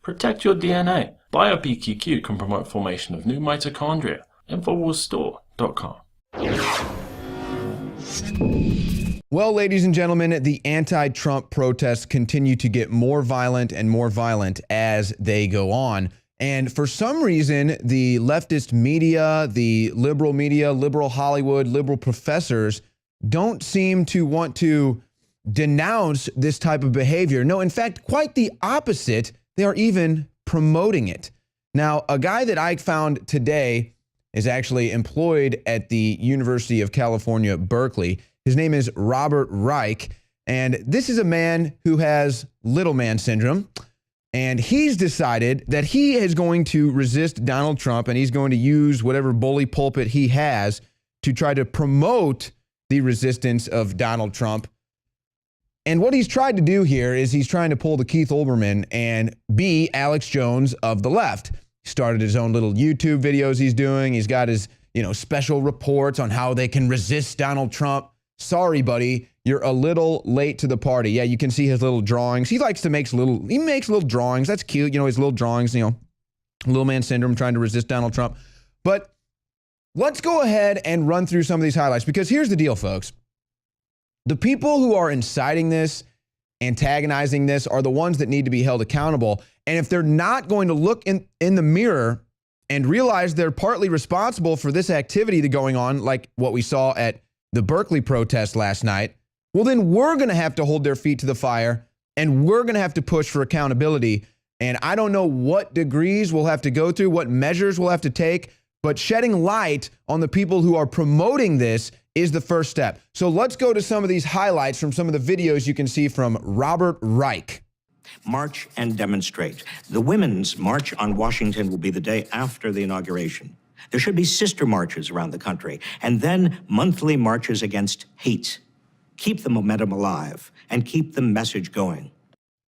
Protect your DNA. BioPQQ can promote formation of new mitochondria. Infowarsstore.com. Well, ladies and gentlemen, the anti-Trump protests continue to get more violent and more violent as they go on. And for some reason, the leftist media, the liberal media, liberal Hollywood, liberal professors don't seem to want to denounce this type of behavior. No, in fact, quite the opposite. They are even promoting it. Now, a guy that I found today is actually employed at the University of California, Berkeley. His name is Robert Reich, and this is a man who has little man syndrome, and he's decided that he is going to resist Donald Trump, and he's going to use whatever bully pulpit he has to try to promote the resistance of Donald Trump. And what he's tried to do here is he's trying to pull the Keith Olbermann and be Alex Jones of the left. He started his own little YouTube videos he's doing. He's got his, special reports on how they can resist Donald Trump. Sorry, buddy, you're a little late to the party. Yeah, you can see his little drawings. He likes to makes little drawings. That's cute. His little drawings, little man syndrome, trying to resist Donald Trump. But let's go ahead and run through some of these highlights, because here's the deal, folks. The people who are inciting this, antagonizing this, are the ones that need to be held accountable. And if they're not going to look in the mirror and realize they're partly responsible for this activity that's going on, like what we saw at the Berkeley protest last night, well, then we're going to have to hold their feet to the fire, and we're going to have to push for accountability. And I don't know what degrees we'll have to go through, what measures we'll have to take, but shedding light on the people who are promoting this is the first step. So let's go to some of these highlights from some of the videos you can see from Robert Reich. March and demonstrate. The Women's March on Washington will be the day after the inauguration. There should be sister marches around the country, and then monthly marches against hate. Keep the momentum alive and keep the message going.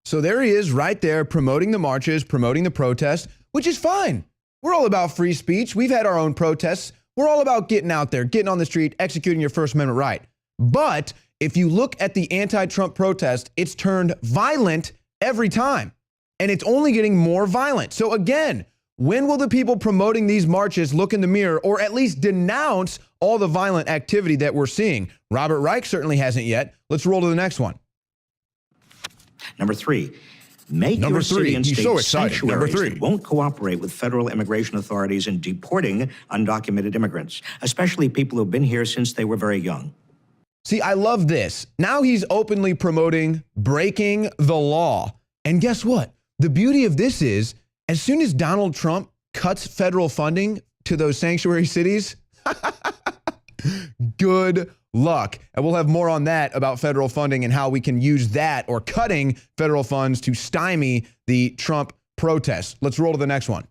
So there he is right there promoting the marches, promoting the protest, which is fine. We're all about free speech. We've had our own protests. We're all about getting out there, getting on the street, executing your First Amendment right. But if you look at the anti-Trump protest, it's turned violent every time, and it's only getting more violent. So again, when will the people promoting these marches look in the mirror, or at least denounce all the violent activity that we're seeing? Robert Reich certainly hasn't yet. Let's roll to the next one. Number three. Make your city and state sanctuaries that won't cooperate with federal immigration authorities in deporting undocumented immigrants, especially people who've been here since they were very young. See, I love this. Now he's openly promoting breaking the law. And guess what? The beauty of this is, as soon as Donald Trump cuts federal funding to those sanctuary cities, good luck. And we'll have more on that about federal funding and how we can use that, or cutting federal funds, to stymie the Trump protests. Let's roll to the next one.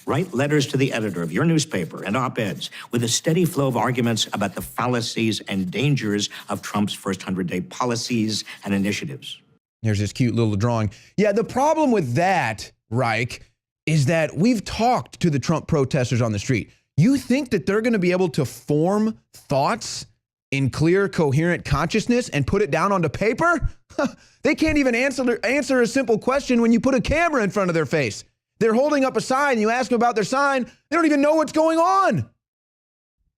Write letters to the editor of your newspaper and op-eds with a steady flow of arguments about the fallacies and dangers of Trump's first 100-day policies and initiatives. Here's this cute little drawing. Yeah, the problem with that, Reich, is that we've talked to the Trump protesters on the street. You think that they're going to be able to form thoughts in clear, coherent consciousness and put it down onto paper? They can't even answer a simple question when you put a camera in front of their face. They're holding up a sign, and you ask them about their sign, they don't even know what's going on.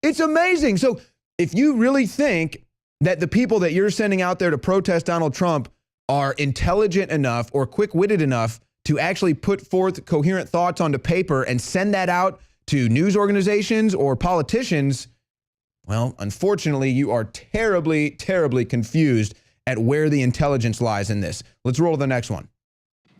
It's amazing. So if you really think that the people that you're sending out there to protest Donald Trump are intelligent enough or quick-witted enough to actually put forth coherent thoughts onto paper and send that out to news organizations or politicians, well, unfortunately, you are terribly, terribly confused at where the intelligence lies in this. Let's roll to the next one.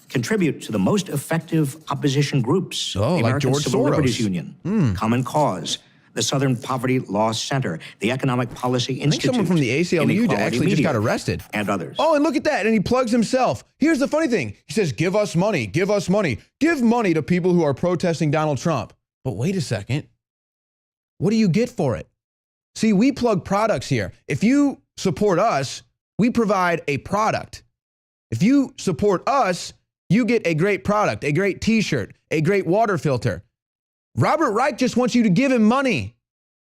Contribute to the most effective opposition groups. Oh, the like American George Civil Soros. Liberties Union, Common Cause, the Southern Poverty Law Center, the Economic Policy Institute. I think someone from the ACLU actually just got arrested. And others. Oh, and look at that. And he plugs himself. Here's the funny thing. He says, give us money, give us money. Give money to people who are protesting Donald Trump. But wait a second. What do you get for it? See, we plug products here. If you support us, we provide a product. If you support us, you get a great product, a great t-shirt, a great water filter. Robert Reich just wants you to give him money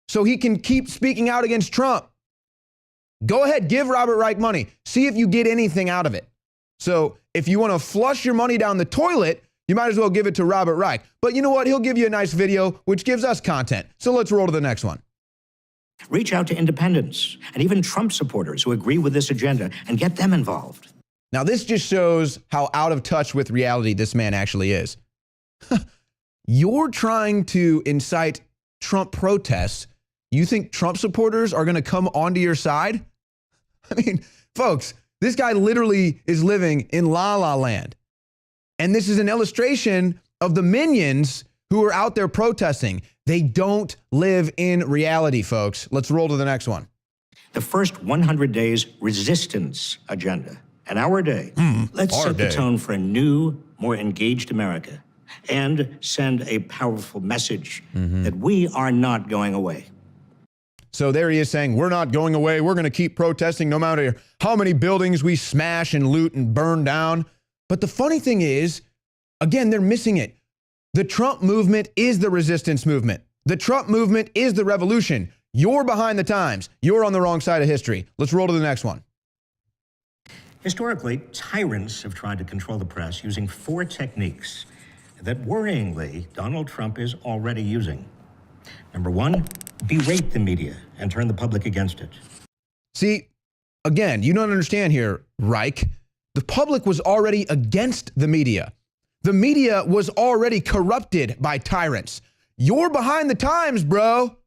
so he can keep speaking out against Trump. Go ahead, give Robert Reich money. See if you get anything out of it. So if you want to flush your money down the toilet, you might as well give it to Robert Reich. But you know what? He'll give you a nice video, which gives us content. So let's roll to the next one. Reach out to independents and even Trump supporters who agree with this agenda and get them involved. Now, this just shows how out of touch with reality this man actually is. You're trying to incite Trump protests. You think Trump supporters are going to come onto your side? I mean, folks, this guy literally is living in La La Land. And this is an illustration of the minions who are out there protesting. They don't live in reality, folks. Let's roll to the next one. The first 100 days resistance agenda, an hour a day. Let's set the tone for a new, more engaged America and send a powerful message that we are not going away. So there he is saying, we're not going away. We're going to keep protesting no matter how many buildings we smash and loot and burn down. But the funny thing is, again, they're missing it. The Trump movement is the resistance movement. The Trump movement is the revolution. You're behind the times. You're on the wrong side of history. Let's roll to the next one. Historically, tyrants have tried to control the press using 4 techniques that, worryingly, Donald Trump is already using. Number 1, berate the media and turn the public against it. See, again, you don't understand here, Reich. The public was already against the media. The media was already corrupted by tyrants. You're behind the times, bro.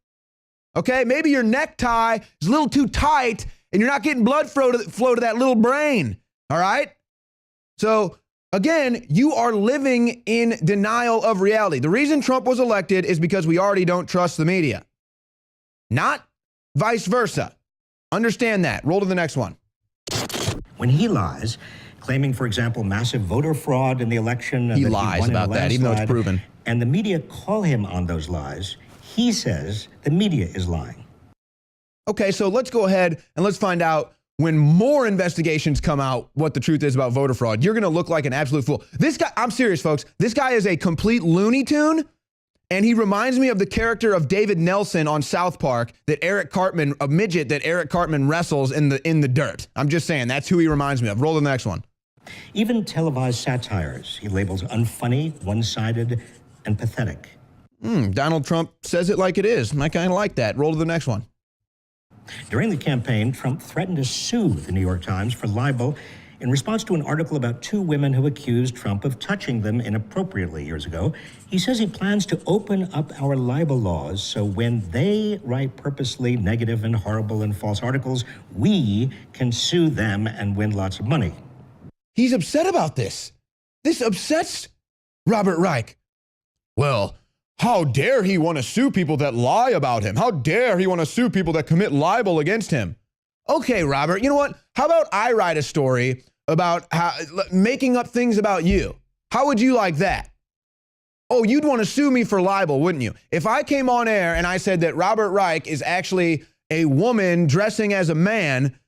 Okay, maybe your necktie is a little too tight and you're not getting blood flow to that little brain. All right? So, again, you are living in denial of reality. The reason Trump was elected is because we already don't trust the media. Not vice versa. Understand that. Roll to the next one. When he lies, claiming, for example, massive voter fraud in the election. He lies about that, even though it's proven. And the media call him on those lies. He says the media is lying. Okay, so let's go ahead and let's find out when more investigations come out what the truth is about voter fraud. You're going to look like an absolute fool. This guy, I'm serious, folks. This guy is a complete Looney Tune. And he reminds me of the character of David Nelson on South Park that Eric Cartman, a midget that Eric Cartman wrestles in the dirt. I'm just saying, that's who he reminds me of. Roll to the next one. Even televised satires he labels unfunny, one-sided, and pathetic. Donald Trump says it like it is. I kind of like that. Roll to the next one. During the campaign, Trump threatened to sue the New York Times for libel in response to an article about 2 women who accused Trump of touching them inappropriately years ago. He says he plans to open up our libel laws so when they write purposely negative and horrible and false articles, we can sue them and win lots of money. He's upset about this. This upsets Robert Reich. Well, how dare he want to sue people that lie about him? How dare he want to sue people that commit libel against him? Okay, Robert, you know what? How about I write a story about making up things about you? How would you like that? Oh, you'd want to sue me for libel, wouldn't you? If I came on air and I said that Robert Reich is actually a woman dressing as a man,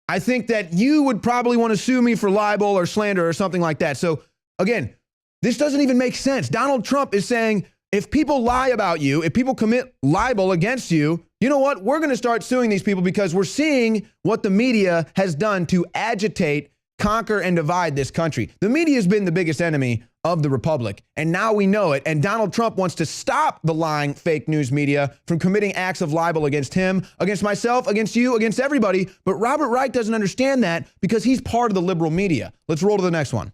I think that you would probably want to sue me for libel or slander or something like that. So again, this doesn't even make sense. Donald Trump is saying, if people lie about you, if people commit libel against you, you know what? We're going to start suing these people because we're seeing what the media has done to agitate, conquer, and divide this country. The media has been the biggest enemy of the republic, and now we know it. And Donald Trump wants to stop the lying fake news media from committing acts of libel against him, against myself, against you, against everybody. But Robert Reich doesn't understand that because he's part of the liberal media. Let's roll to the next one.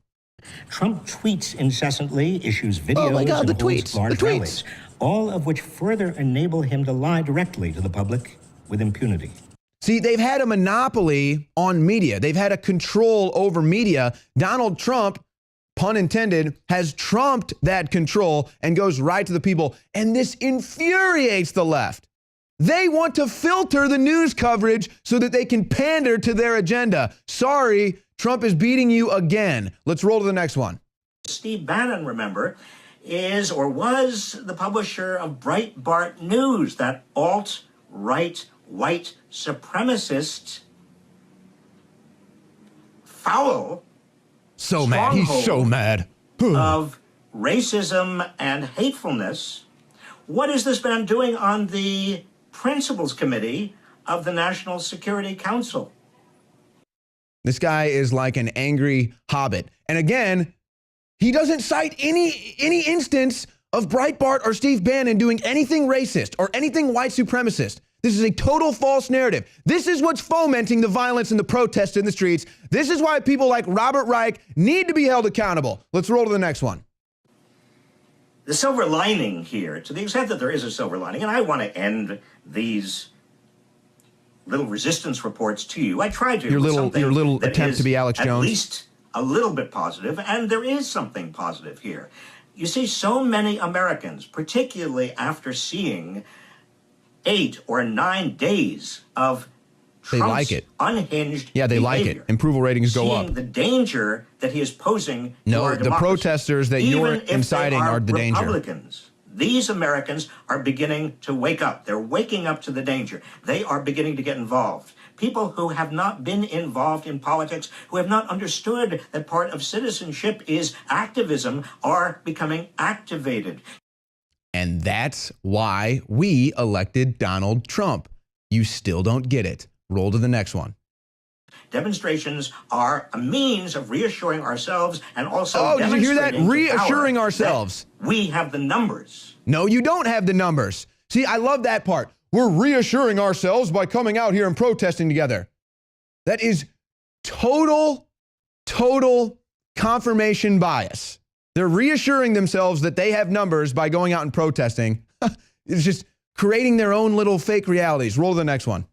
Trump tweets incessantly, issues videos, oh my God, and holds large the tweets. rallies, all of which further enable him to lie directly to the public with impunity. See, they've had a monopoly on media. They've had a control over media. Donald Trump, pun intended, has trumped that control and goes right to the people. And this infuriates the left. They want to filter the news coverage so that they can pander to their agenda. Sorry, Trump is beating you again. Let's roll to the next one. Steve Bannon, remember, is or was the publisher of Breitbart News, that alt-right white supremacist foul so mad. He's so mad. of racism and hatefulness. What is this man doing on the Principals Committee of the National Security Council? This guy is like an angry hobbit. And again, he doesn't cite any instance of Breitbart or Steve Bannon doing anything racist or anything white supremacist. This is a total false narrative. This is what's fomenting the violence and the protests in the streets. This is why people like Robert Reich need to be held accountable. Let's roll to the next one. The silver lining here, to the extent that there is a silver lining, and I want to end these little resistance reports to you. I tried to. Your little attempt to be Alex Jones. At least a little bit positive, and there is something positive here. You see, so many Americans, particularly after seeing 8 or 9 days of Trump's they like it. Unhinged Yeah, they behavior, like it. Approval ratings go up. seeing the danger that he is posing to our No, the democracy. protesters that Even you're if they inciting are the danger. Republicans, these Americans are beginning to wake up. They're waking up to the danger. They are beginning to get involved. People who have not been involved in politics, who have not understood that part of citizenship is activism, are becoming activated. And that's why we elected Donald Trump. You still don't get it. Roll to the next one. Demonstrations are a means of reassuring ourselves and also Oh, did you hear that? demonstrating to Reassuring power ourselves. that we have the numbers. No, you don't have the numbers. See, I love that part. We're reassuring ourselves by coming out here and protesting together. That is total confirmation bias. They're reassuring themselves that they have numbers by going out and protesting. It's just creating their own little fake realities. Roll to the next one.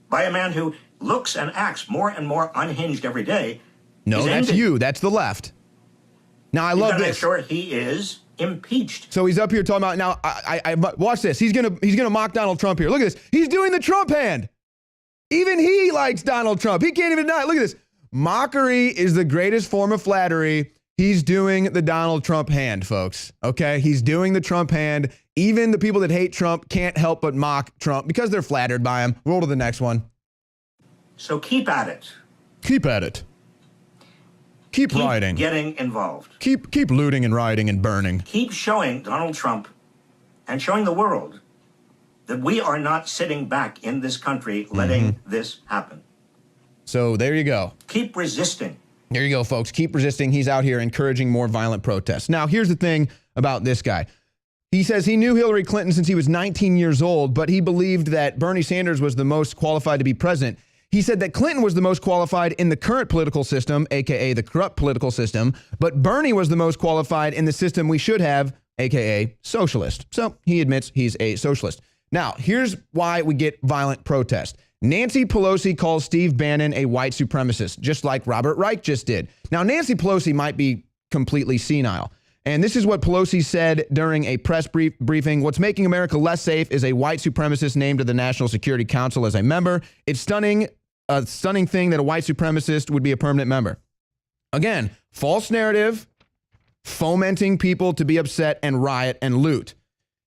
By a man who looks and acts more and more unhinged every day. No, that's you. That's the left. Now, I love this. Make sure he is impeached. So he's up here talking about, now, I watch this. He's gonna mock Donald Trump here. Look at this. He's doing the Trump hand. Even he likes Donald Trump. He can't even deny it. Look at this. Mockery is the greatest form of flattery. He's doing the Donald Trump hand, folks. Okay? He's doing the Trump hand. Even the people that hate Trump can't help but mock Trump because they're flattered by him. Roll to the next one. So keep at it. Keep at it. Keep rioting. Getting involved. Keep looting and rioting and burning. Keep showing Donald Trump and showing the world that we are not sitting back in this country letting this happen. So there you go. Keep resisting. There you go, folks. Keep resisting. He's out here encouraging more violent protests. Now, here's the thing about this guy. He says he knew Hillary Clinton since he was 19 years old, but he believed that Bernie Sanders was the most qualified to be president. He said that Clinton was the most qualified in the current political system, aka the corrupt political system, but Bernie was the most qualified in the system we should have, aka socialist. So he admits he's a socialist. Now, here's why we get violent protest. Nancy Pelosi calls Steve Bannon a white supremacist, just like Robert Reich just did. Now, Nancy Pelosi might be completely senile. And this is what Pelosi said during a press briefing. What's making America less safe is a white supremacist named to the National Security Council as a member. It's a stunning thing that a white supremacist would be a permanent member. Again, false narrative, fomenting people to be upset and riot and loot.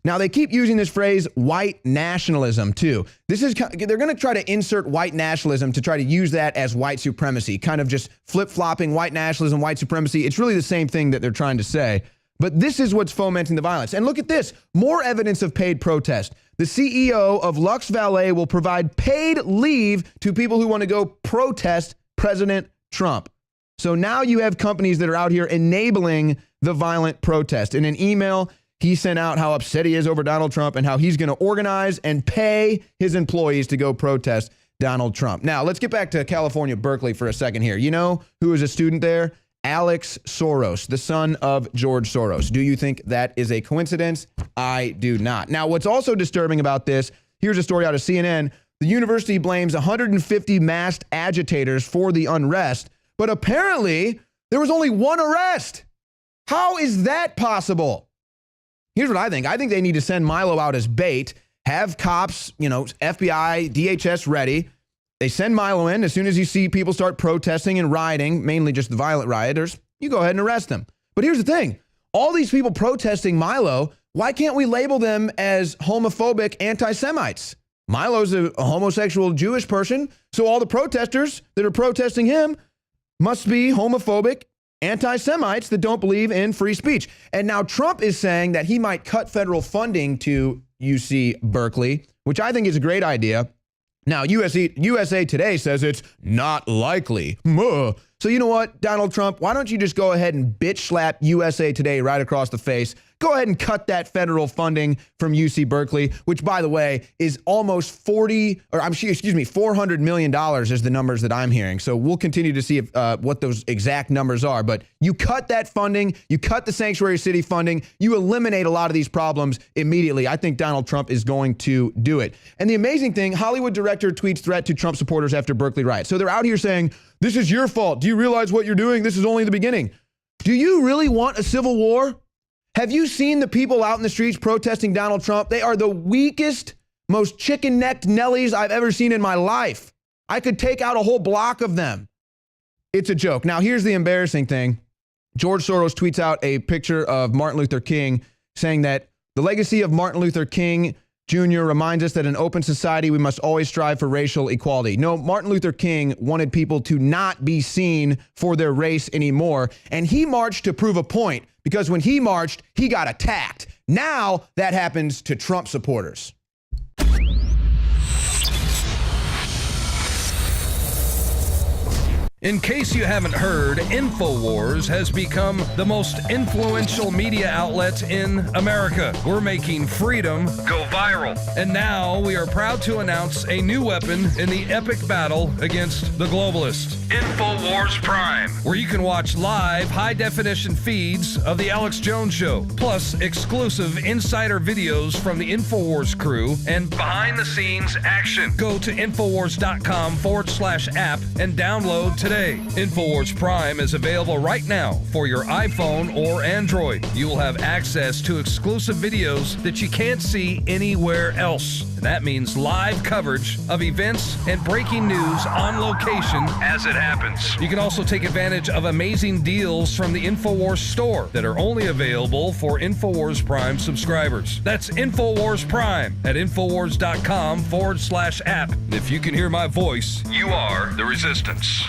Now, they keep using this phrase, white nationalism, too. They're going to try to insert white nationalism to try to use that as white supremacy, kind of just flip-flopping white nationalism, white supremacy. It's really the same thing that they're trying to say. But this is what's fomenting the violence. And look at this, more evidence of paid protest. The CEO of Lux Valet will provide paid leave to people who want to go protest President Trump. So now you have companies that are out here enabling the violent protest. In an email, he sent out how upset he is over Donald Trump and how he's going to organize and pay his employees to go protest Donald Trump. Now, let's get back to California, Berkeley for a second here. You know who was a student there? Alex Soros, the son of George Soros. Do you think that is a coincidence? I do not. Now, what's also disturbing about this, here's a story out of CNN. The university blames 150 masked agitators for the unrest, but apparently there was only one arrest. How is that possible? Here's what I think. I think they need to send Milo out as bait, have cops, FBI, DHS ready. They send Milo in. As soon as you see people start protesting and rioting, mainly just the violent rioters, you go ahead and arrest them. But here's the thing. All these people protesting Milo, why can't we label them as homophobic anti-Semites? Milo's a homosexual Jewish person, so all the protesters that are protesting him must be homophobic anti-Semites that don't believe in free speech. And now Trump is saying that he might cut federal funding to UC Berkeley, which I think is a great idea. Now, USA Today says it's not likely. So you know what, Donald Trump, why don't you just go ahead and bitch slap USA Today right across the face? Go ahead and cut that federal funding from UC Berkeley, which, by the way, is almost $400 million is the numbers that I'm hearing. So we'll continue to see what those exact numbers are. But you cut that funding, you cut the sanctuary city funding, you eliminate a lot of these problems immediately. I think Donald Trump is going to do it. And the amazing thing, Hollywood director tweets threat to Trump supporters after Berkeley riot. So they're out here saying, this is your fault. Do you realize what you're doing? This is only the beginning. Do you really want a civil war? Have you seen the people out in the streets protesting Donald Trump? They are the weakest, most chicken-necked Nellies I've ever seen in my life. I could take out a whole block of them. It's a joke. Now, here's the embarrassing thing. George Soros tweets out a picture of Martin Luther King saying that the legacy of Martin Luther King Jr. reminds us that in an open society, we must always strive for racial equality. No, Martin Luther King wanted people to not be seen for their race anymore. And he marched to prove a point, because when he marched, he got attacked. Now that happens to Trump supporters. In case you haven't heard, Infowars has become the most influential media outlet in America. We're making freedom go viral. And now we are proud to announce a new weapon in the epic battle against the globalists. Infowars Prime, where you can watch live high-definition feeds of The Alex Jones Show, plus exclusive insider videos from the Infowars crew and behind-the-scenes action. Go to Infowars.com/app and download today. Infowars Prime is available right now for your iPhone or Android. You will have access to exclusive videos that you can't see anywhere else. And that means live coverage of events and breaking news on location as it happens. You can also take advantage of amazing deals from the Infowars store that are only available for Infowars Prime subscribers. That's Infowars Prime at Infowars.com/app. And if you can hear my voice, you are the resistance.